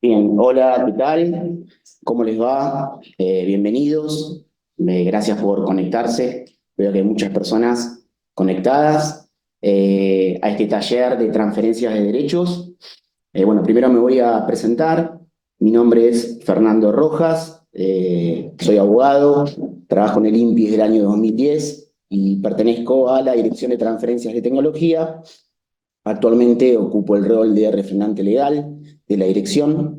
Bien, hola, ¿qué tal? ¿Cómo les va? Bienvenidos. Gracias por conectarse. Veo que hay muchas personas conectadas a este taller de transferencias de derechos. Bueno, primero me voy a presentar. Mi nombre es Fernando Rojas, soy abogado, trabajo en el INPI desde el año 2010 y pertenezco a la Dirección de Transferencias de Tecnología. Actualmente ocupo el rol de referente legal de la dirección.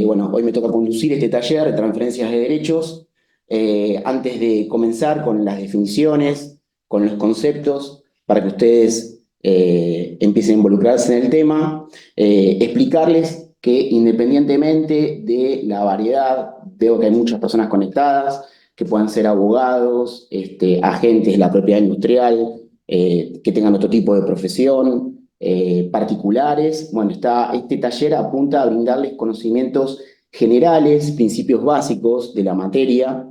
Bueno, hoy me toca conducir este taller de transferencias de derechos. Antes de comenzar con las definiciones, con los conceptos, para que ustedes empiecen a involucrarse en el tema, explicarles que independientemente de la variedad, veo que hay muchas personas conectadas, que puedan ser abogados, agentes de la propiedad industrial, que tengan otro tipo de profesión, particulares. Bueno, este taller apunta a brindarles conocimientos generales, principios básicos de la materia,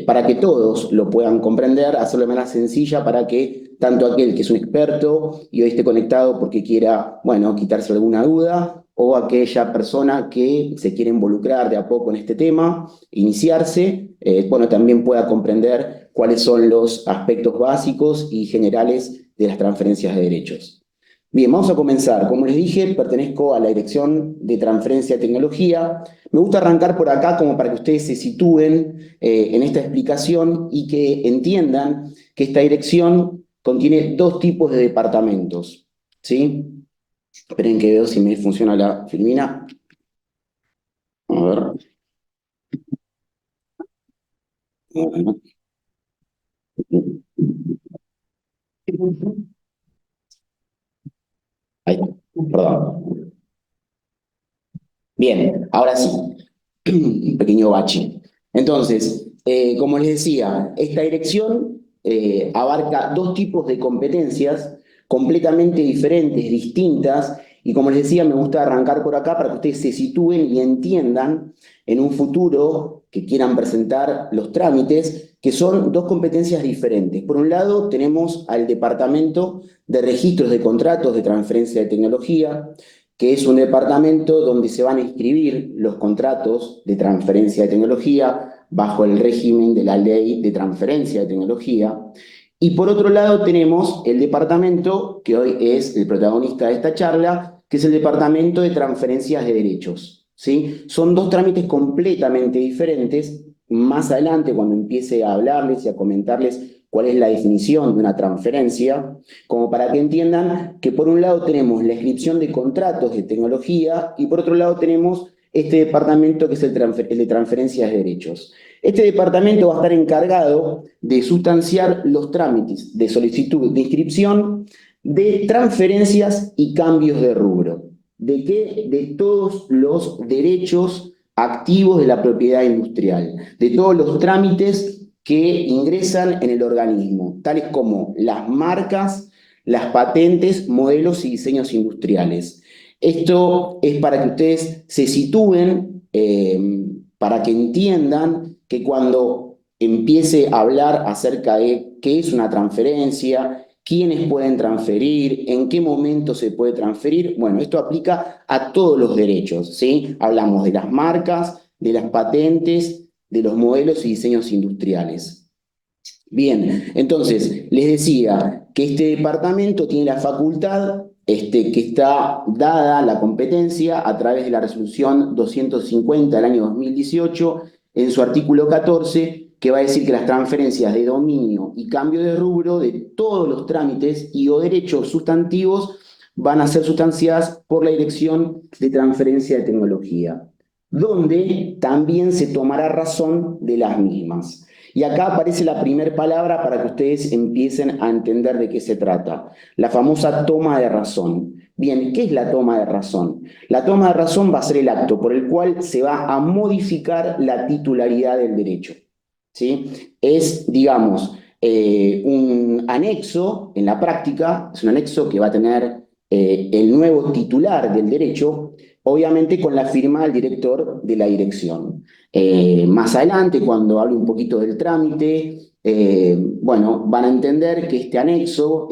para que todos lo puedan comprender, hacerlo de manera sencilla para que tanto aquel que es un experto y hoy esté conectado porque quiera, bueno, quitarse alguna duda, o aquella persona que se quiere involucrar de a poco en este tema, iniciarse, bueno, también pueda comprender cuáles son los aspectos básicos y generales de las transferencias de derechos. Bien, vamos a comenzar. Como les dije, pertenezco a la Dirección de Transferencia de Tecnología. Me gusta arrancar por acá como para que ustedes se sitúen en esta explicación y que entiendan que esta dirección contiene dos tipos de departamentos. ¿Sí? Esperen que veo si me funciona la filmina. A ver. Ahí está. Perdón. Bien, ahora sí. Un pequeño bache. Entonces, como les decía, esta dirección abarca dos tipos de competencias completamente diferentes, distintas, y como les decía, me gusta arrancar por acá para que ustedes se sitúen y entiendan en un futuro que quieran presentar los trámites, que son dos competencias diferentes. Por un lado, tenemos al Departamento de Registros de Contratos de Transferencia de Tecnología, que es un departamento donde se van a inscribir los contratos de transferencia de tecnología bajo el régimen de la ley de transferencia de tecnología. Y por otro lado tenemos el departamento que hoy es el protagonista de esta charla, que es el departamento de transferencias de derechos. ¿Sí? Son dos trámites completamente diferentes. Más adelante, cuando empiece a hablarles y a comentarles cuál es la definición de una transferencia, como para que entiendan que por un lado tenemos la inscripción de contratos de tecnología y por otro lado tenemos este departamento que es el de transferencias de derechos. Este departamento va a estar encargado de sustanciar los trámites de solicitud de inscripción, de transferencias y cambios de rubro. ¿De qué? De todos los derechos activos de la propiedad industrial, de todos los trámites que ingresan en el organismo, tales como las marcas, las patentes, modelos y diseños industriales. Esto es para que ustedes se sitúen, para que entiendan que cuando empiece a hablar acerca de qué es una transferencia, quiénes pueden transferir, en qué momento se puede transferir, bueno, esto aplica a todos los derechos, ¿sí? Hablamos de las marcas, de las patentes, de los modelos y diseños industriales. Bien, entonces les decía que este departamento tiene la facultad, que está dada la competencia a través de la resolución 250 del año 2018 en su artículo 14, que va a decir que las transferencias de dominio y cambio de rubro de todos los trámites y o derechos sustantivos van a ser sustanciadas por la Dirección de Transferencia de Tecnología, donde también se tomará razón de las mismas. Y acá aparece la primera palabra para que ustedes empiecen a entender de qué se trata, la famosa toma de razón. Bien, ¿qué es la toma de razón? La toma de razón va a ser el acto por el cual se va a modificar la titularidad del derecho. ¿Sí? Es, digamos, un anexo en la práctica, es un anexo que va a tener el nuevo titular del derecho, obviamente con la firma del director de la dirección. Más adelante, cuando hable un poquito del trámite, bueno, van a entender que este anexo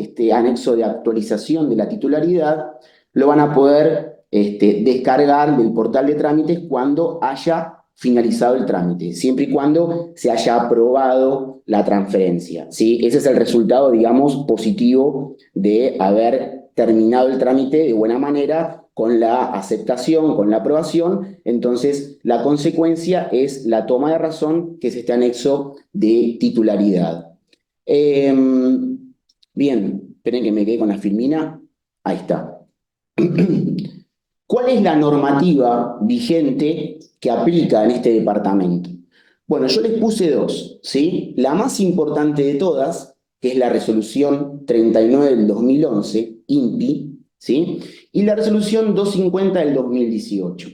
de actualización de la titularidad, lo van a poder descargar del portal de trámites cuando haya finalizado el trámite, siempre y cuando se haya aprobado la transferencia, ¿sí? Ese es el resultado, digamos, positivo de haber terminado el trámite de buena manera, con la aceptación, con la aprobación. Entonces, la consecuencia es la toma de razón, que es este anexo de titularidad. Eh, Bien, esperen que me quede con la filmina. Ahí está. ¿Cuál es la normativa vigente que aplica en este departamento? Bueno, yo les puse dos, ¿sí? La más importante de todas, que es la resolución 39 del 2011, INPI, ¿sí? Y la resolución 250 del 2018.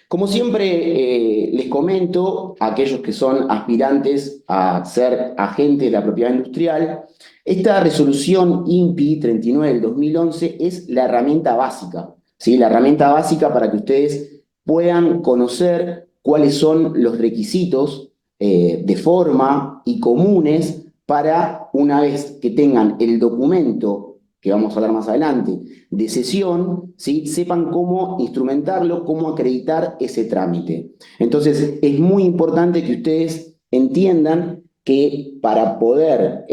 Como siempre, les comento a aquellos que son aspirantes a ser agentes de la propiedad industrial, esta resolución INPI 39 del 2011 es la herramienta básica, ¿sí? La herramienta básica para que ustedes puedan conocer cuáles son los requisitos de forma y comunes para, una vez que tengan el documento, que vamos a hablar más adelante, de cesión, ¿sí? Sepan cómo instrumentarlo, cómo acreditar ese trámite. Entonces, es muy importante que ustedes entiendan que para poder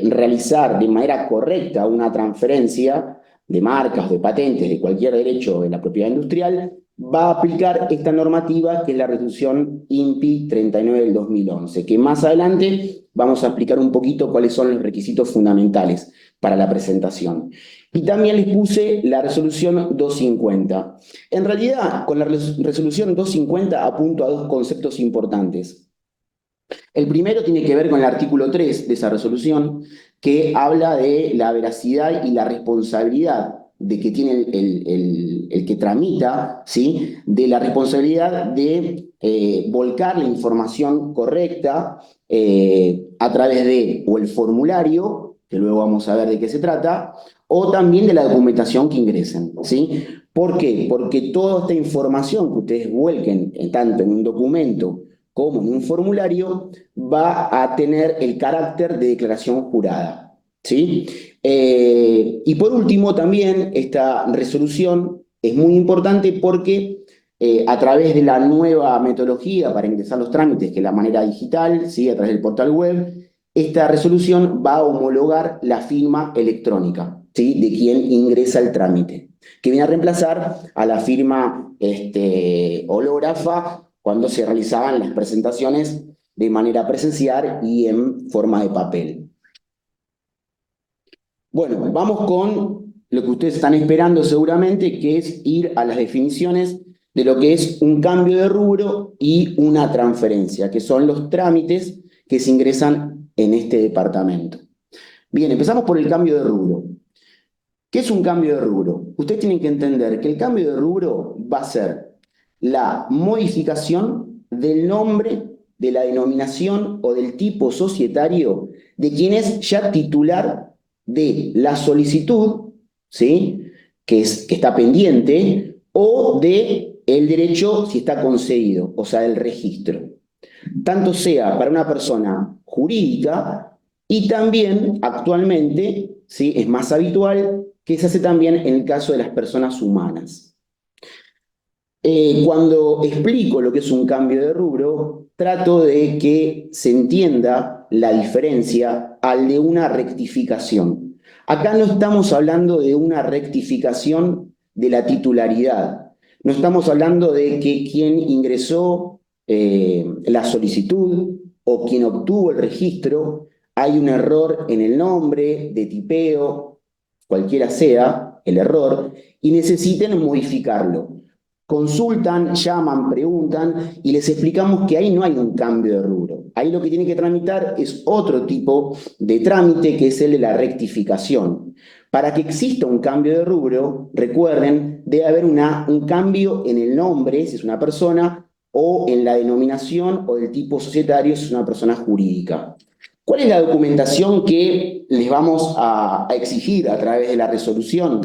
realizar de manera correcta una transferencia de marcas, de patentes, de cualquier derecho de la propiedad industrial, va a aplicar esta normativa, que es la resolución INPI 39 del 2011, que más adelante vamos a explicar un poquito cuáles son los requisitos fundamentales para la presentación. Y también les puse la resolución 250. En realidad, con la resolución 250 apunto a dos conceptos importantes. El primero tiene que ver con el artículo 3 de esa resolución, que habla de la veracidad y la responsabilidad de que tiene el que tramita, ¿sí? De la responsabilidad de volcar la información correcta a través de o el formulario, que luego vamos a ver de qué se trata, o también de la documentación que ingresen, ¿sí? ¿Por qué? Porque toda esta información que ustedes vuelquen, tanto en un documento como en un formulario, va a tener el carácter de declaración jurada, ¿sí? Y por último, también esta resolución es muy importante porque a través de la nueva metodología para ingresar los trámites, que es la manera digital, ¿sí? A través del portal web, esta resolución va a homologar la firma electrónica, ¿sí? De quien ingresa el trámite, que viene a reemplazar a la firma hológrafa cuando se realizaban las presentaciones de manera presencial y en forma de papel. Bueno, vamos con lo que ustedes están esperando seguramente, que es ir a las definiciones de lo que es un cambio de rubro y una transferencia, que son los trámites que se ingresan en este departamento. Bien, empezamos por el cambio de rubro. ¿Qué es un cambio de rubro? Ustedes tienen que entender que el cambio de rubro va a ser la modificación del nombre, de la denominación o del tipo societario de quien es ya titular de la solicitud, ¿sí? Que está pendiente, o de el derecho si está concedido, o sea, del registro. Tanto sea para una persona jurídica y también actualmente, ¿sí? Es más habitual que se hace también en el caso de las personas humanas. Cuando explico lo que es un cambio de rubro, trato de que se entienda la diferencia al de una rectificación. Acá no estamos hablando de una rectificación de la titularidad, no estamos hablando de que quien ingresó la solicitud o quien obtuvo el registro, hay un error en el nombre, de tipeo, cualquiera sea el error, y necesiten modificarlo. Consultan, llaman, preguntan y les explicamos que ahí no hay un cambio de rubro. Ahí lo que tienen que tramitar es otro tipo de trámite, que es el de la rectificación. Para que exista un cambio de rubro, recuerden, debe haber un cambio en el nombre, si es una persona, o en la denominación o del tipo societario, si es una persona jurídica. ¿Cuál es la documentación que les vamos a exigir a través de la resolución?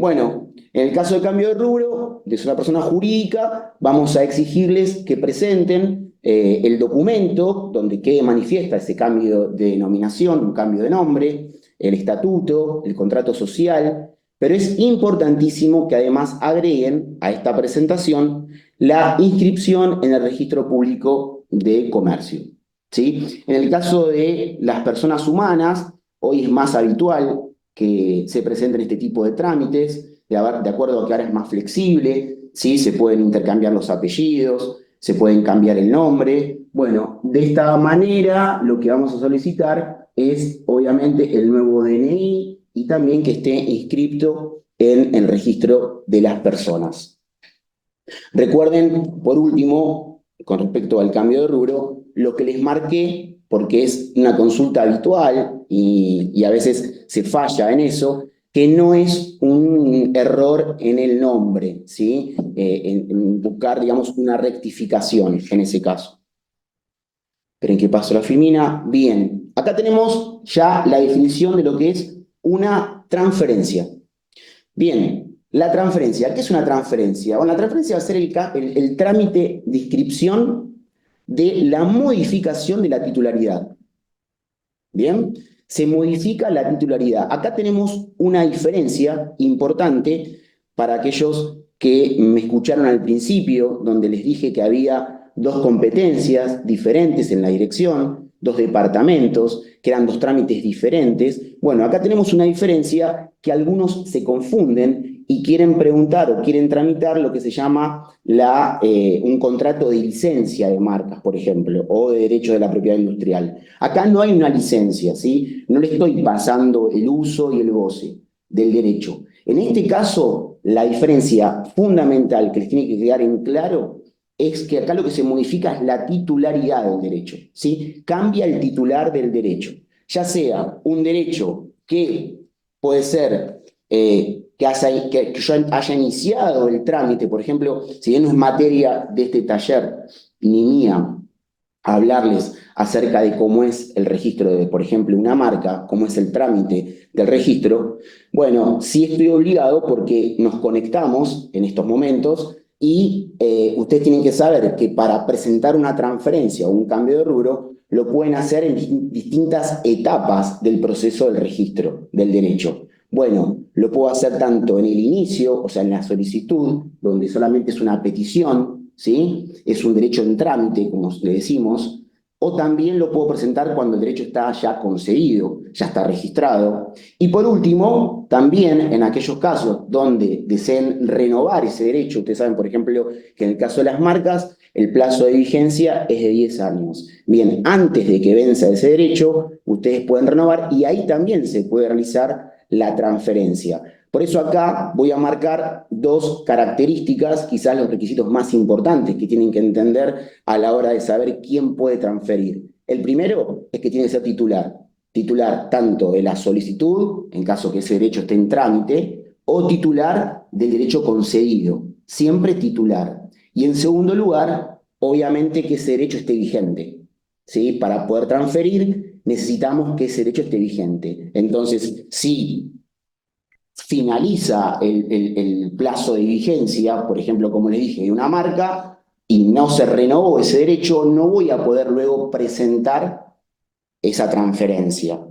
Bueno, en el caso de cambio de rubro, de una persona jurídica, vamos a exigirles que presenten el documento donde quede manifiesta ese cambio de denominación, un cambio de nombre, el estatuto, el contrato social, Pero es importantísimo que además agreguen a esta presentación la inscripción en el registro público de comercio, ¿sí? En el caso de las personas humanas, hoy es más habitual que se presenten este tipo de trámites, de acuerdo a que ahora es más flexible, ¿sí? Se pueden intercambiar los apellidos, se pueden cambiar el nombre. Bueno, de esta manera lo que vamos a solicitar es obviamente el nuevo DNI y también que esté inscrito en el registro de las personas. Recuerden, por último, con respecto al cambio de rubro, lo que les marqué, porque es una consulta habitual y a veces se falla en eso, que no es un error en el nombre, ¿sí? En buscar, digamos, una rectificación en ese caso. Esperen que paso la filmina. Bien, acá tenemos ya la definición de lo que es una transferencia. Bien, la transferencia. ¿Qué es una transferencia? Bueno, la transferencia va a ser el trámite de inscripción de la modificación de la titularidad. Bien, se modifica la titularidad. Acá tenemos una diferencia importante para aquellos que me escucharon al principio, donde les dije que había dos competencias diferentes en la dirección, dos departamentos, que eran dos trámites diferentes. Bueno, acá tenemos una diferencia que algunos se confunden y quieren preguntar o quieren tramitar lo que se llama un contrato de licencia de marcas, por ejemplo, o de derecho de la propiedad industrial. Acá no hay una licencia, ¿sí? No le estoy pasando el uso y el goce del derecho. En este caso, la diferencia fundamental que les tiene que quedar en claro es que acá lo que se modifica es la titularidad del derecho, ¿sí? Cambia el titular del derecho, ya sea un derecho que puede ser que yo haya iniciado el trámite, por ejemplo, si bien no es materia de este taller ni mía hablarles acerca de cómo es el registro de, por ejemplo, una marca, cómo es el trámite del registro, bueno, sí estoy obligado porque nos conectamos en estos momentos y ustedes tienen que saber que para presentar una transferencia o un cambio de rubro, lo pueden hacer en distintas etapas del proceso del registro del derecho. Bueno, lo puedo hacer tanto en el inicio, o sea, en la solicitud, donde solamente es una petición, ¿sí? Es un derecho en trámite, como le decimos, o también lo puedo presentar cuando el derecho está ya concedido, ya está registrado. Y por último, también en aquellos casos donde deseen renovar ese derecho, ustedes saben, por ejemplo, que en el caso de las marcas, el plazo de vigencia es de 10 años. Bien, antes de que venza ese derecho, ustedes pueden renovar y ahí también se puede realizar la transferencia. Por eso acá voy a marcar dos características, quizás los requisitos más importantes que tienen que entender a la hora de saber quién puede transferir. El primero es que tiene que ser titular. Titular tanto de la solicitud, en caso que ese derecho esté en trámite, o titular del derecho concedido. Siempre titular. Y en segundo lugar, obviamente que ese derecho esté vigente. ¿Sí? Para poder transferir necesitamos que ese derecho esté vigente. Entonces, si finaliza el plazo de vigencia, por ejemplo, como les dije, de una marca, y no se renovó ese derecho, no voy a poder luego presentar esa transferencia.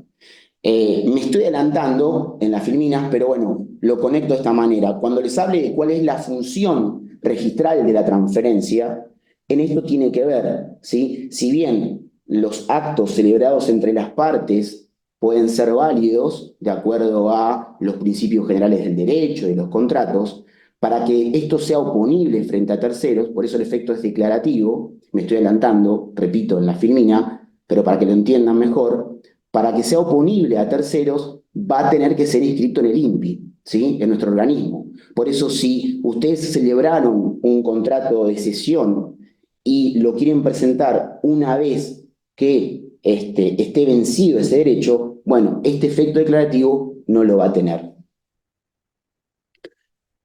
Me estoy adelantando en las filminas, pero bueno, lo conecto de esta manera. Cuando les hable de cuál es la función registral de la transferencia, en esto tiene que ver, ¿sí? Si bien los actos celebrados entre las partes pueden ser válidos de acuerdo a los principios generales del derecho y los contratos, para que esto sea oponible frente a terceros, por eso el efecto es declarativo, me estoy adelantando, repito, en la filmina, pero para que lo entiendan mejor, para que sea oponible a terceros, va a tener que ser inscrito en el INPI, ¿sí? En nuestro organismo. Por eso, si ustedes celebraron un contrato de cesión y lo quieren presentar una vez que esté vencido ese derecho, bueno, este efecto declarativo no lo va a tener.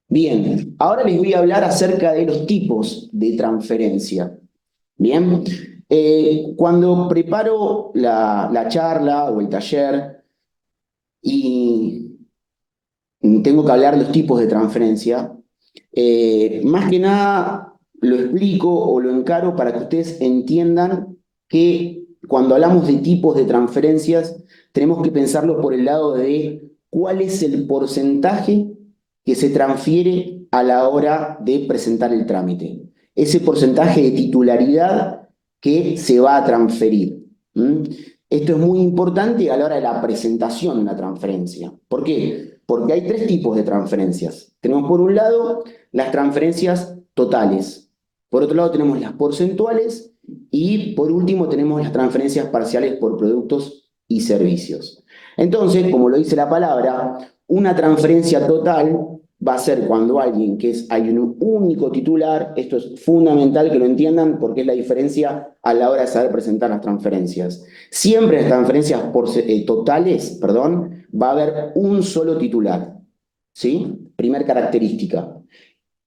Bien, ahora les voy a hablar acerca de los tipos de transferencia. Bien, cuando preparo la charla o el taller y tengo que hablar de los tipos de transferencia, más que nada lo explico o lo encaro para que ustedes entiendan que cuando hablamos de tipos de transferencias, tenemos que pensarlo por el lado de cuál es el porcentaje que se transfiere a la hora de presentar el trámite. Ese porcentaje de titularidad que se va a transferir. ¿Mm? Esto es muy importante a la hora de la presentación de una transferencia. ¿Por qué? Porque hay tres tipos de transferencias. Tenemos por un lado las transferencias totales. Por otro lado tenemos las porcentuales y por último tenemos las transferencias parciales por productos y servicios. Entonces, como lo dice la palabra, una transferencia total va a ser cuando hay un único titular. Esto es fundamental que lo entiendan porque es la diferencia a la hora de saber presentar las transferencias. Siempre en las transferencias totales, perdón, va a haber un solo titular, ¿sí? Primer característica.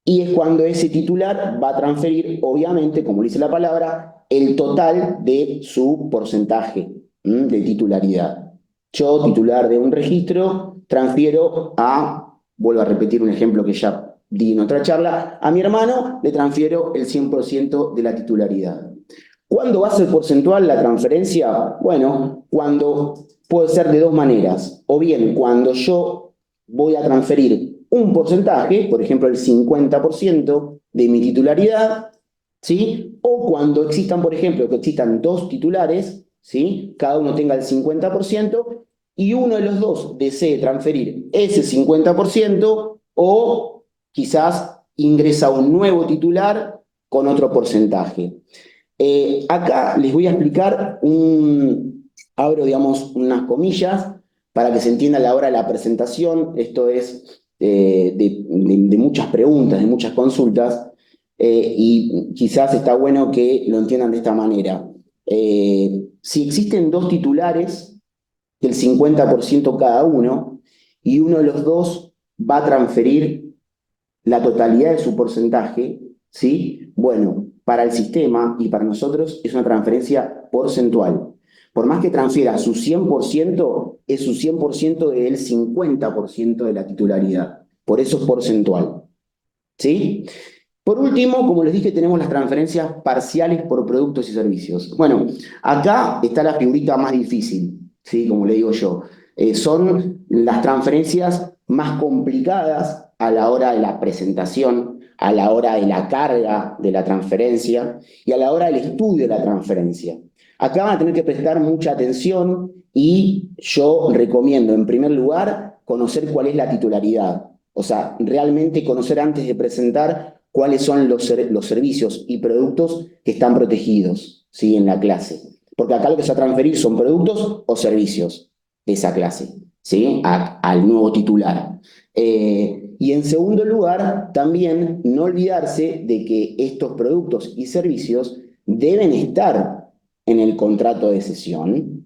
Y es cuando ese titular va a transferir, obviamente, como dice la palabra, el total de su porcentaje de titularidad. Yo, titular de un registro, transfiero vuelvo a repetir un ejemplo que ya di en otra charla, a mi hermano le transfiero el 100% de la titularidad. ¿Cuándo va a ser porcentual la transferencia? Bueno, cuando puede ser de dos maneras. O bien cuando yo voy a transferir un porcentaje, por ejemplo el 50% de mi titularidad, ¿sí? O cuando existan, por ejemplo, que existan dos titulares, ¿sí? Cada uno tenga el 50% y uno de los dos desee transferir ese 50% o quizás ingresa un nuevo titular con otro porcentaje. Acá les voy a explicar abro, digamos, unas comillas para que se entienda a la hora de la presentación. Esto es de muchas preguntas, de muchas consultas, y quizás está bueno que lo entiendan de esta manera. Si existen dos titulares, del 50% cada uno, y uno de los dos va a transferir la totalidad de su porcentaje, ¿sí? Bueno, para el sistema y para nosotros es una transferencia porcentual. Por más que transfiera su 100%, es su 100% del 50% de la titularidad. Por eso es porcentual, ¿sí? Por último, como les dije, tenemos las transferencias parciales por productos y servicios. Bueno, acá está la figurita más difícil, ¿sí? Como le digo yo. Son las transferencias más complicadas a la hora de la presentación, a la hora de la carga de la transferencia y a la hora del estudio de la transferencia. Acá van a tener que prestar mucha atención y yo recomiendo, en primer lugar, conocer cuál es la titularidad. O sea, realmente conocer antes de presentar cuáles son los servicios y productos que están protegidos, ¿sí? En la clase. Porque acá lo que se va a transferir son productos o servicios de esa clase, ¿sí? Al nuevo titular. Y en segundo lugar, también no olvidarse de que estos productos y servicios deben estar en el contrato de cesión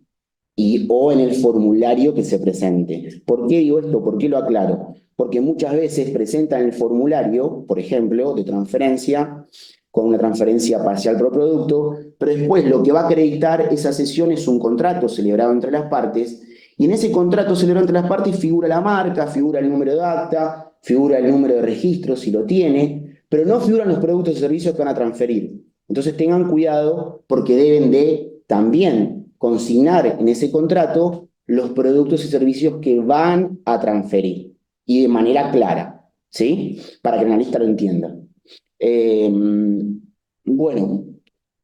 o en el formulario que se presente. ¿Por qué digo esto? ¿Por qué lo aclaro? Porque muchas veces presentan el formulario, por ejemplo, de transferencia, con una transferencia parcial por producto, pero después lo que va a acreditar esa cesión es un contrato celebrado entre las partes, y en ese contrato celebrado entre las partes figura la marca, figura el número de acta, figura el número de registro si lo tiene, pero no figuran los productos y servicios que van a transferir. Entonces tengan cuidado porque deben de también consignar en ese contrato los productos y servicios que van a transferir y de manera clara, ¿sí? Para que el analista lo entienda. Eh, bueno,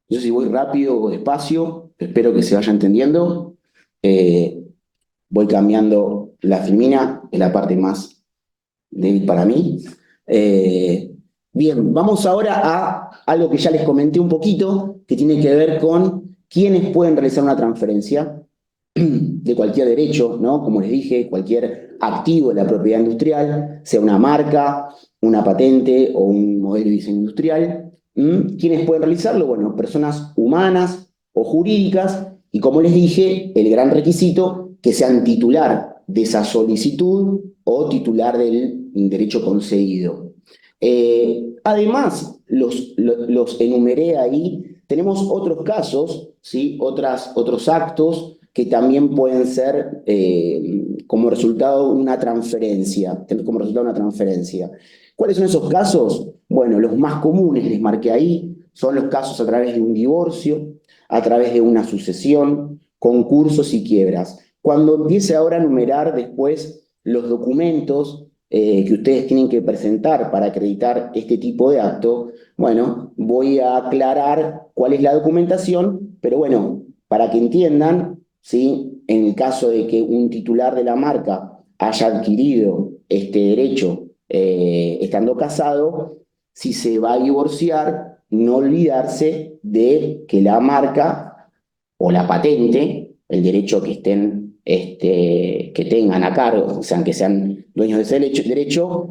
yo si voy rápido o despacio, espero que se vaya entendiendo. Eh, Voy cambiando la filmina, es la parte más débil para mí. Bien, vamos ahora a algo que ya les comenté un poquito, que tiene que ver con quiénes pueden realizar una transferencia de cualquier derecho, ¿no? Como les dije, cualquier activo de la propiedad industrial, sea una marca, una patente o un modelo de diseño industrial. ¿Quiénes pueden realizarlo? Bueno, personas humanas o jurídicas, y como les dije, el gran requisito, que sean titular de esa solicitud o titular del derecho concedido. Además, los enumeré ahí, tenemos otros casos, ¿sí? Otros actos que también pueden ser como resultado una transferencia, tener como resultado una transferencia. ¿Cuáles son esos casos? Bueno, los más comunes, les marqué ahí, son los casos a través de un divorcio, a través de una sucesión, concursos y quiebras. Cuando empiece ahora a numerar después los documentos que ustedes tienen que presentar para acreditar este tipo de acto, bueno, voy a aclarar cuál es la documentación, pero bueno, para que entiendan, ¿sí? En el caso de que un titular de la marca haya adquirido este derecho estando casado, si se va a divorciar, no olvidarse de que la marca o la patente, el derecho que estén, que tengan a cargo, o sea, que sean dueños de ese derecho,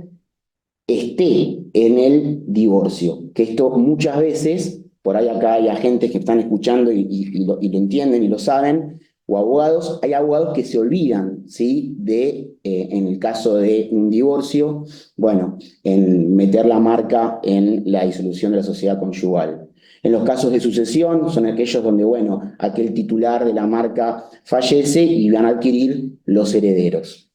esté en el divorcio. Que esto muchas veces, por ahí acá hay agentes que están escuchando y lo entienden y lo saben, o abogados, hay abogados que se olvidan, ¿sí? De, en el caso de un divorcio, bueno, en meter la marca en la disolución de la sociedad conyugal. En los casos de sucesión son aquellos donde, bueno, aquel titular de la marca fallece y van a adquirir los herederos.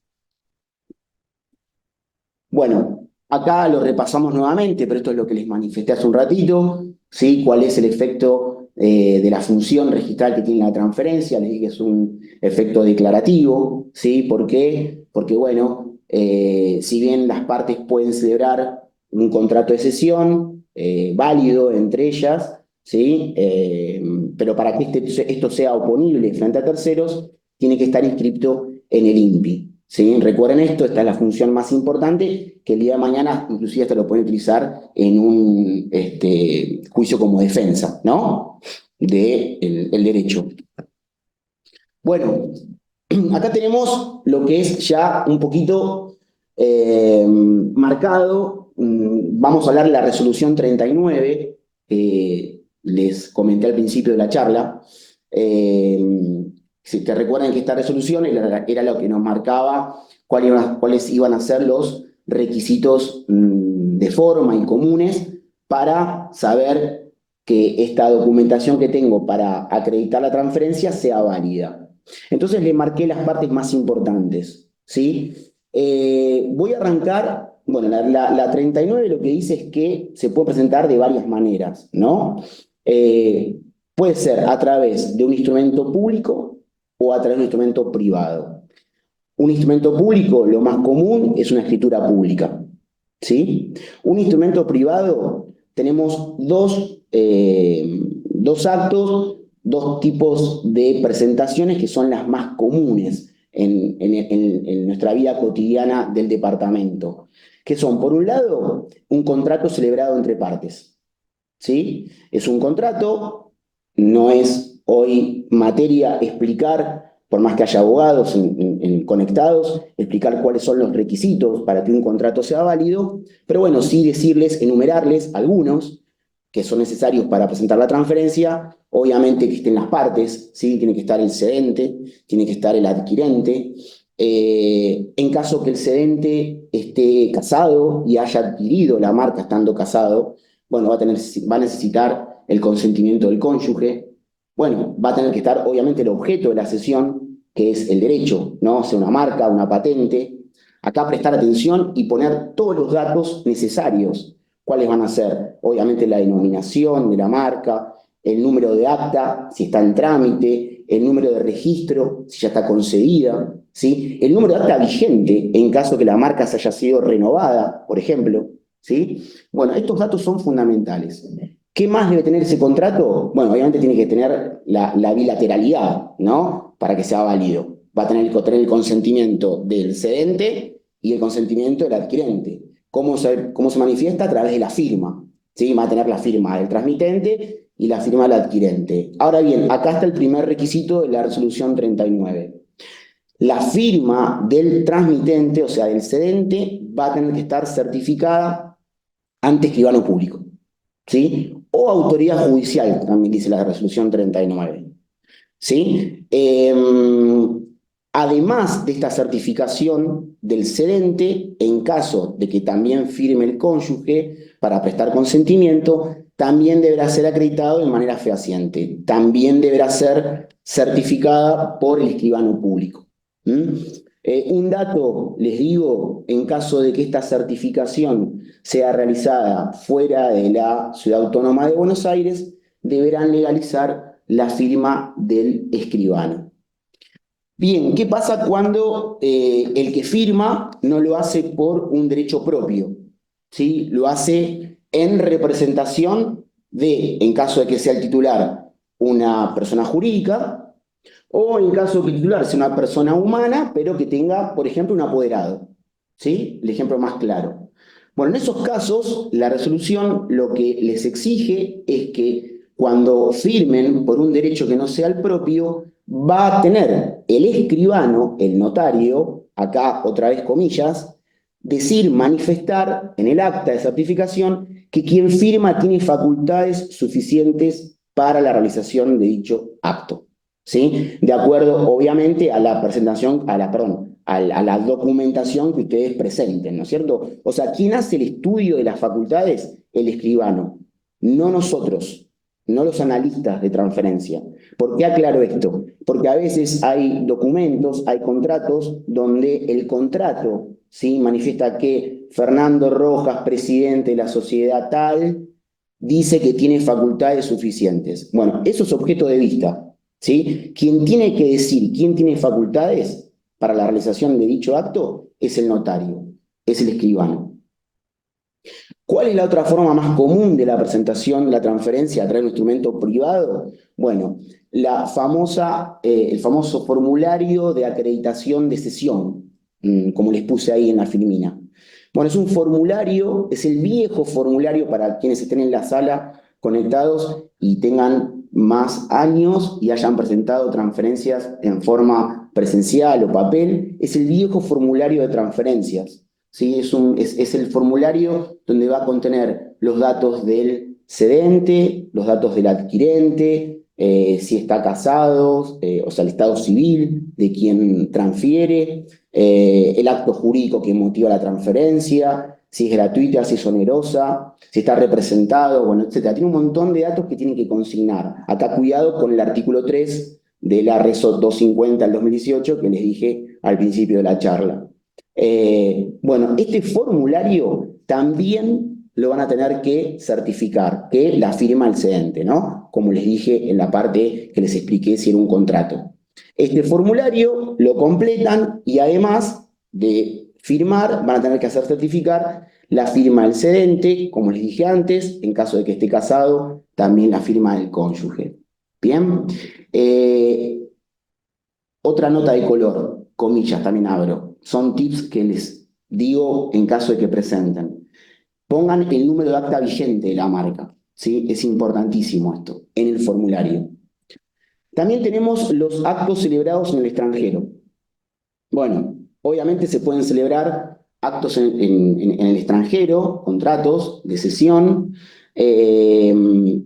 Bueno, acá lo repasamos nuevamente, pero esto es lo que les manifesté hace un ratito, ¿sí? ¿Cuál es el efecto de la función registral que tiene la transferencia? Les dije que es un efecto declarativo, ¿sí? ¿Por qué? Porque, bueno, si bien las partes pueden celebrar un contrato de cesión válido entre ellas, ¿sí? Pero para que esto sea oponible frente a terceros, tiene que estar inscrito en el INPI. ¿Sí? Recuerden esto, esta es la función más importante, que el día de mañana inclusive hasta lo pueden utilizar en un juicio como defensa, ¿no? De el derecho. Bueno, acá tenemos lo que es ya un poquito marcado. Vamos a hablar de la resolución 39, que les comenté al principio de la charla. Si te recuerdan que esta resolución era lo que nos marcaba cuáles iban a ser los requisitos de forma y comunes para saber que esta documentación que tengo para acreditar la transferencia sea válida. Entonces le marqué las partes más importantes, ¿sí? Voy a arrancar, bueno, la 39 lo que dice es que se puede presentar de varias maneras, ¿no? Puede ser a través de un instrumento público o a través de un instrumento privado. Un instrumento público, lo más común, es una escritura pública, ¿sí? Un instrumento privado, tenemos dos actos, dos tipos de presentaciones que son las más comunes en nuestra vida cotidiana del departamento, que son, por un lado, un contrato celebrado entre partes, ¿sí? Es un contrato, no es hoy materia explicar, por más que haya abogados conectados, explicar cuáles son los requisitos para que un contrato sea válido, pero bueno, sí decirles, enumerarles algunos que son necesarios para presentar la transferencia, obviamente que estén las partes, ¿sí? Tiene que estar el cedente, tiene que estar el adquirente. En caso que el cedente esté casado y haya adquirido la marca estando casado, bueno, va a necesitar el consentimiento del cónyuge. Bueno, va a tener que estar obviamente el objeto de la cesión, que es el derecho, ¿no? Sea una marca, una patente. Acá prestar atención y poner todos los datos necesarios. ¿Cuáles van a ser? Obviamente la denominación de la marca, el número de acta, si está en trámite, el número de registro, si ya está concedida, ¿sí? El número de acta vigente en caso que la marca se haya sido renovada, por ejemplo, ¿sí? Bueno, estos datos son fundamentales. ¿Qué más debe tener ese contrato? Bueno, obviamente tiene que tener la bilateralidad, ¿no? Para que sea válido. Va a tener que tener el consentimiento del cedente y el consentimiento del adquirente. ¿Cómo se manifiesta? A través de la firma, ¿sí? Va a tener la firma del transmitente y la firma del adquirente. Ahora bien, acá está el primer requisito de la resolución 39. La firma del transmitente, o sea, del cedente, va a tener que estar certificada ante escribano público, ¿sí? O autoridad judicial, también dice la resolución 39, ¿sí? Además de esta certificación del cedente, en caso de que también firme el cónyuge para prestar consentimiento, también deberá ser acreditado de manera fehaciente, también deberá ser certificada por el escribano público. ¿Mm? Un dato, les digo, en caso de que esta certificación sea realizada fuera de la Ciudad Autónoma de Buenos Aires, deberán legalizar la firma del escribano. Bien, ¿qué pasa cuando el que firma no lo hace por un derecho propio? ¿Sí? Lo hace en representación de, en caso de que sea el titular, una persona jurídica, o en caso de que el titular sea una persona humana, pero que tenga, por ejemplo, un apoderado. ¿Sí? El ejemplo más claro. Bueno, en esos casos, la resolución lo que les exige es que cuando firmen por un derecho que no sea el propio, va a tener el escribano, el notario, acá otra vez comillas, decir, manifestar en el acta de certificación que quien firma tiene facultades suficientes para la realización de dicho acto. ¿Sí? De acuerdo, obviamente, a la presentación, perdón, a la documentación que ustedes presenten, ¿no es cierto? O sea, ¿quién hace el estudio de las facultades? El escribano, no nosotros, no los analistas de transferencia. ¿Por qué aclaro esto? Porque a veces hay documentos, hay contratos donde el contrato, ¿sí? Manifiesta que Fernando Rojas, presidente de la sociedad tal, dice que tiene facultades suficientes. Bueno, eso es objeto de vista. ¿Sí? Quien tiene que decir quién tiene facultades para la realización de dicho acto es el notario, es el escribano. ¿Cuál es la otra forma más común de la presentación de la transferencia a través de un instrumento privado? Bueno, el famoso formulario de acreditación de cesión, como les puse ahí en la filmina. Bueno, es un formulario, es el viejo formulario para quienes estén en la sala conectados y tengan más años y hayan presentado transferencias en forma presencial o papel. Es el viejo formulario de transferencias. ¿Sí? Es el formulario donde va a contener los datos del cedente, los datos del adquirente, si está casado, o sea, el estado civil de quien transfiere, el acto jurídico que motiva la transferencia, si es gratuita, si es onerosa, si está representado, bueno, etcétera. Tiene un montón de datos que tienen que consignar. Acá cuidado con el artículo 3 de la RESO 250 del 2018 que les dije al principio de la charla. Bueno, este formulario también lo van a tener que certificar, que la firma el cedente, ¿no? Como les dije en la parte que les expliqué si era un contrato. Este formulario lo completan y además de firmar, van a tener que hacer certificar la firma del cedente, como les dije antes, en caso de que esté casado, también la firma del cónyuge. Bien. Otra nota de color, comillas, también abro. Son tips que les digo en caso de que presenten. Pongan el número de acta vigente de la marca, ¿sí? Es importantísimo esto, en el formulario. También tenemos los actos celebrados en el extranjero. Bueno, obviamente se pueden celebrar actos en el extranjero, contratos de cesión.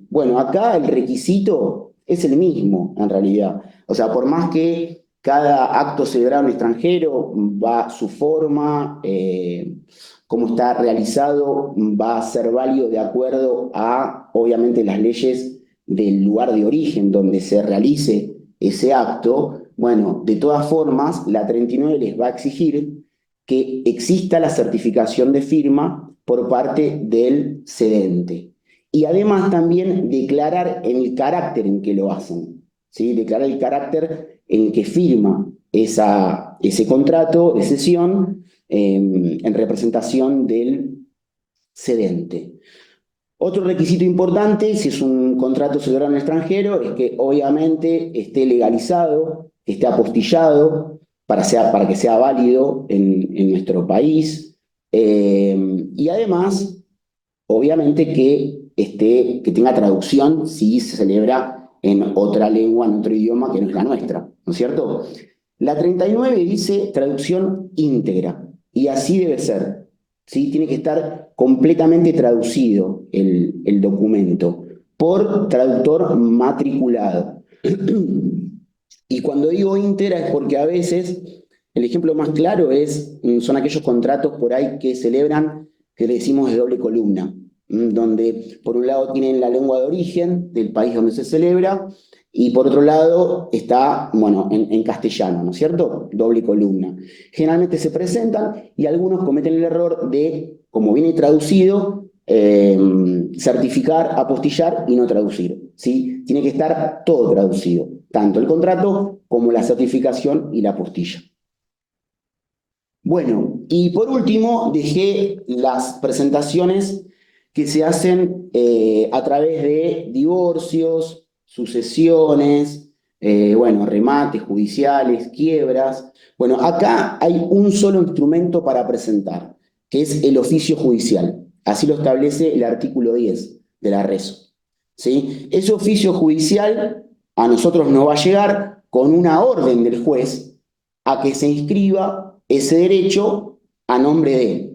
Bueno, acá el requisito es el mismo, en realidad. O sea, por más que cada acto celebrado en el extranjero va su forma, cómo está realizado, va a ser válido de acuerdo a, obviamente, las leyes del lugar de origen donde se realice ese acto. Bueno, de todas formas, la 39 les va a exigir que exista la certificación de firma por parte del cedente. Y además también declarar el carácter en que lo hacen, ¿sí? Declarar el carácter en que firma ese contrato de cesión en representación del cedente. Otro requisito importante, si es un contrato celebrado en el extranjero, es que obviamente esté legalizado, esté apostillado para que sea válido en nuestro país. Y además, obviamente que tenga traducción si se celebra en otra lengua, en otro idioma que no es la nuestra, ¿no es cierto? La 39 dice traducción íntegra, y así debe ser. ¿Sí? Tiene que estar completamente traducido el documento por traductor matriculado. Y cuando digo íntegra es porque a veces el ejemplo más claro son aquellos contratos por ahí que celebran, que le decimos de doble columna, donde por un lado tienen la lengua de origen del país donde se celebra y por otro lado está, bueno, en castellano, ¿no es cierto? Doble columna. Generalmente se presentan y algunos cometen el error de, como viene traducido, certificar, apostillar y no traducir, ¿sí? Tiene que estar todo traducido. tanto el contrato como la certificación y la apostilla. Bueno, y por último, dejé las presentaciones que se hacen a través de divorcios, sucesiones, bueno, remates judiciales, quiebras. Bueno, acá hay un solo instrumento para presentar, que es el oficio judicial. Así lo establece el artículo 10 de la RESO. ¿Sí? Ese oficio judicial a nosotros nos va a llegar con una orden del juez a que se inscriba ese derecho a nombre de,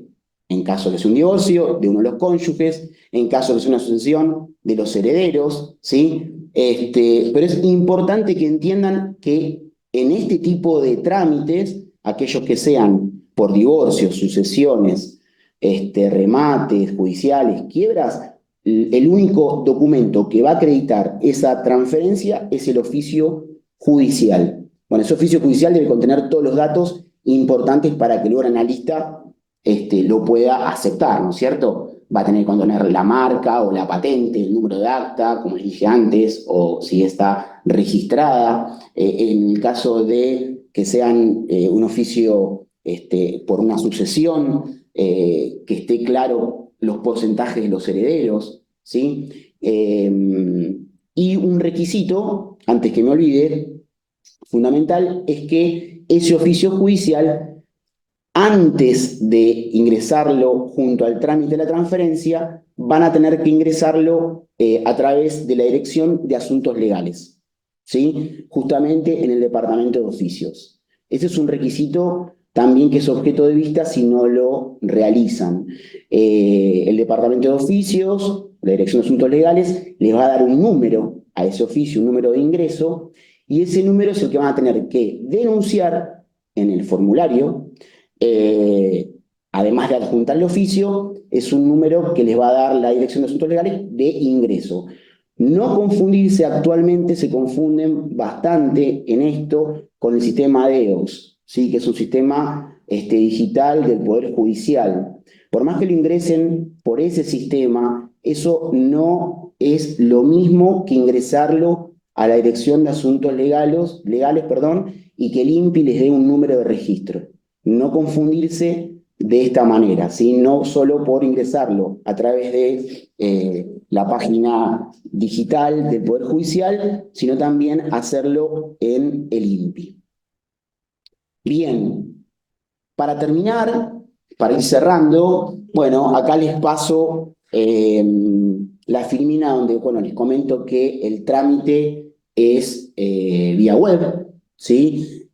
en caso de que sea un divorcio, de uno de los cónyuges, en caso de que sea una sucesión, de los herederos, ¿sí? Pero es importante que entiendan que en este tipo de trámites, aquellos que sean por divorcios, sucesiones, remates judiciales, quiebras, el único documento que va a acreditar esa transferencia es el oficio judicial. Bueno, ese oficio judicial debe contener todos los datos importantes para que luego el analista lo pueda aceptar, ¿no es cierto? Va a tener que contener la marca o la patente, el número de acta, como les dije antes, o si está registrada. En el caso de que sean un oficio por una sucesión, que esté claro los porcentajes de los herederos, ¿sí? Y un requisito, antes que me olvide, fundamental, es que ese oficio judicial, antes de ingresarlo junto al trámite de la transferencia, van a tener que ingresarlo a través de la Dirección de Asuntos Legales, ¿sí? Justamente en el Departamento de Oficios. Ese es un requisito también que es objeto de vista si no lo realizan. El Departamento de Oficios, la Dirección de Asuntos Legales, les va a dar un número a ese oficio, un número de ingreso, y ese número es el que van a tener que denunciar en el formulario. Además de adjuntar el oficio, es un número que les va a dar la Dirección de Asuntos Legales de ingreso. No confundirse, actualmente se confunden bastante en esto con el sistema DEOS, ¿sí? Que es un sistema digital del Poder Judicial. Por más que lo ingresen por ese sistema, eso no es lo mismo que ingresarlo a la Dirección de Asuntos Legales, y que el INPI les dé un número de registro. No confundirse de esta manera, ¿sí? No solo por ingresarlo a través de la página digital del Poder Judicial, sino también hacerlo en el INPI. Bien, para terminar, para ir cerrando, bueno, acá les paso la filmina donde, bueno, les comento que el trámite es vía web, ¿sí?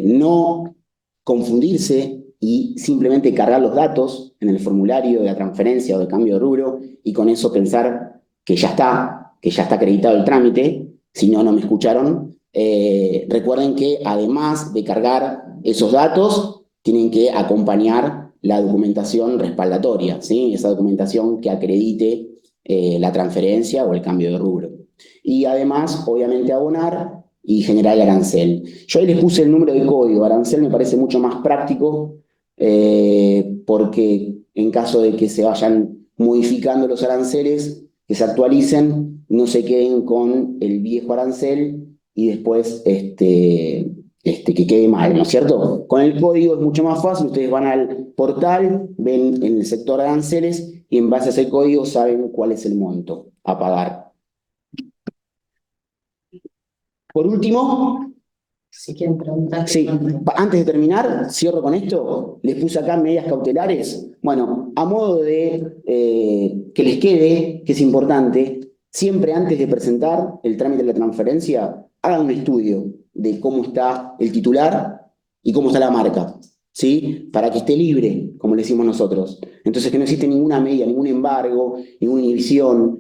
No confundirse y simplemente cargar los datos en el formulario de la transferencia o de cambio de rubro y con eso pensar que ya está acreditado el trámite. Si no, no me escucharon. Recuerden que además de cargar esos datos, tienen que acompañar la documentación respaldatoria, ¿sí? Esa documentación que acredite la transferencia o el cambio de rubro. Y además, obviamente, abonar y generar el arancel. Yo ahí les puse el número de código. Arancel me parece mucho más práctico porque en caso de que se vayan modificando los aranceles, que se actualicen, no se queden con el viejo arancel y después que quede mal, ¿no es cierto? Con el código es mucho más fácil, ustedes van al portal, ven en el sector aranceles y en base a ese código saben cuál es el monto a pagar. Por último, Si quieren preguntar. sí, antes de terminar, cierro con esto, les puse acá medidas cautelares. Bueno, a modo de que les quede, que es importante, siempre antes de presentar el trámite de la transferencia, hagan un estudio de cómo está el titular y cómo está la marca, ¿sí? Para que esté libre, como le decimos nosotros. Entonces, que no existe ninguna medida, ningún embargo, ninguna inhibición,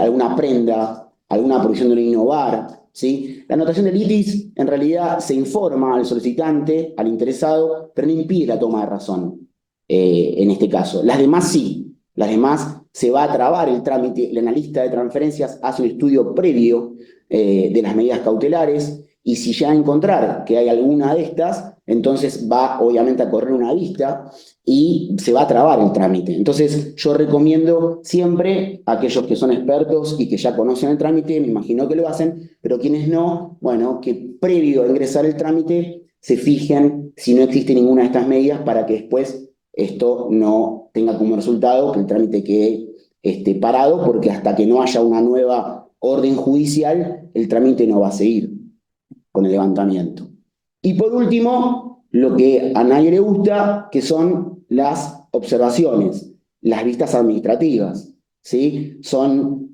alguna prenda, alguna prohibición de no innovar, ¿sí? La anotación del ITIS en realidad se informa al solicitante, al interesado, pero no impide la toma de razón en este caso. Las demás sí, las demás se va a trabar el trámite, el analista de transferencias hace un estudio previo de las medidas cautelares y si ya encontrar que hay alguna de estas, entonces va obviamente a correr una vista y se va a trabar el trámite. Entonces yo recomiendo siempre a aquellos que son expertos y que ya conocen el trámite, me imagino que lo hacen, pero quienes no, bueno, que previo a ingresar el trámite se fijen si no existe ninguna de estas medidas para que después esto no tenga como resultado que el trámite quede parado, porque hasta que no haya una nueva orden judicial, el trámite no va a seguir con el levantamiento. Y por último, lo que a nadie le gusta, que son las observaciones, las vistas administrativas, ¿sí? Son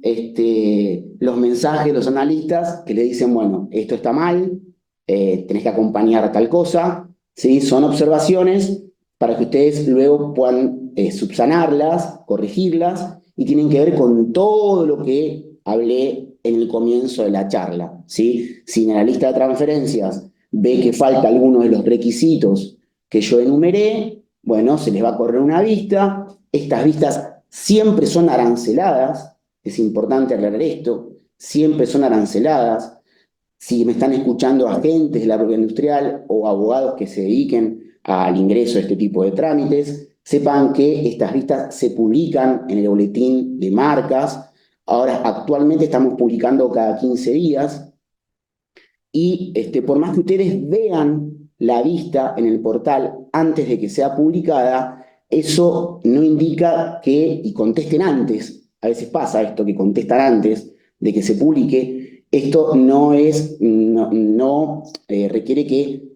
los mensajes, los analistas que le dicen, bueno, esto está mal, tenés que acompañar a tal cosa, ¿sí? Son observaciones para que ustedes luego puedan subsanarlas, corregirlas, y tienen que ver con todo lo que hablé en el comienzo de la charla, ¿sí? Si en la lista de transferencias ve que falta alguno de los requisitos que yo enumeré, bueno, se les va a correr una vista. Estas vistas siempre son aranceladas, es importante aclarar esto, siempre son aranceladas. Si me están escuchando agentes de la propiedad industrial o abogados que se dediquen al ingreso de este tipo de trámites, sepan que estas vistas se publican en el boletín de marcas. Ahora, actualmente estamos publicando cada 15 días y por más que ustedes vean la vista en el portal antes de que sea publicada, eso no indica que, y contesten antes, a veces pasa esto, que contestan antes de que se publique, esto no requiere que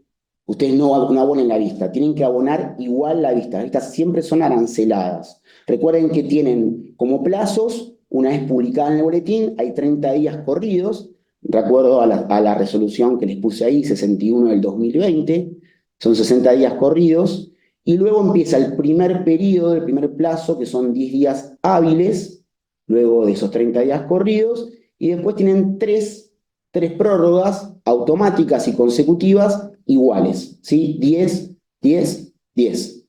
ustedes no abonen la vista, tienen que abonar igual la vista. Las vistas siempre son aranceladas. Recuerden que tienen como plazos, una vez publicada en el boletín, hay 30 días corridos, de acuerdo a la resolución que les puse ahí, 61 del 2020, son 60 días corridos, y luego empieza el primer periodo, el primer plazo, que son 10 días hábiles, luego de esos 30 días corridos, y después tienen tres prórrogas automáticas y consecutivas iguales, ¿sí? 10, 10, 10.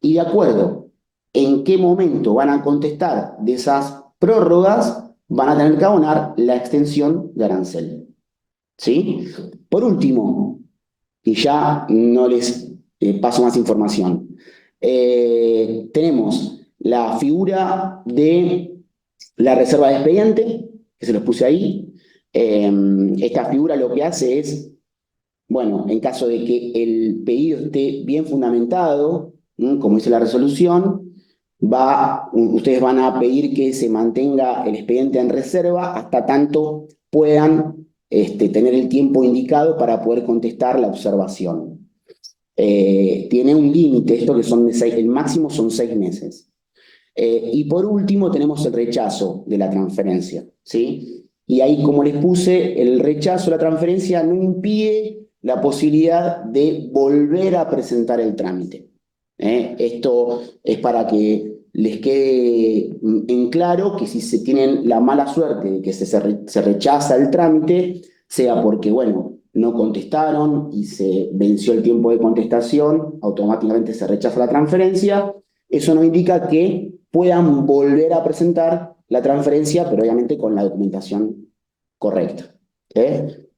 Y de acuerdo en qué momento van a contestar de esas prórrogas, van a tener que abonar la extensión de arancel, ¿sí? Por último, y ya no les paso más información, tenemos la figura de la reserva de expediente, que se los puse ahí. Esta figura lo que hace es, bueno, en caso de que el pedido esté bien fundamentado, como dice la resolución, ustedes van a pedir que se mantenga el expediente en reserva hasta tanto puedan tener el tiempo indicado para poder contestar la observación. Tiene un límite, esto que son el máximo son 6 meses. Y por último tenemos el rechazo de la transferencia, ¿sí? Y ahí, como les puse, el rechazo de la transferencia no impide la posibilidad de volver a presentar el trámite. Esto es para que les quede en claro que si se tienen la mala suerte de que se rechaza el trámite, sea porque, bueno, no contestaron y se venció el tiempo de contestación, automáticamente se rechaza la transferencia, eso no indica que puedan volver a presentar la transferencia, pero obviamente con la documentación correcta.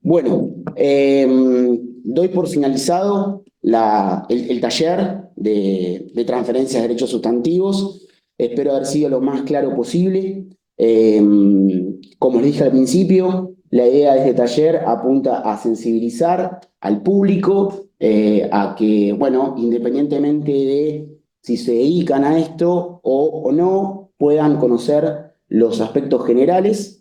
Bueno, doy por finalizado el taller de transferencias de derechos sustantivos. Espero haber sido lo más claro posible. Como les dije al principio, la idea de este taller apunta a sensibilizar al público, a que, bueno, independientemente de si se dedican a esto o no, puedan conocer los aspectos generales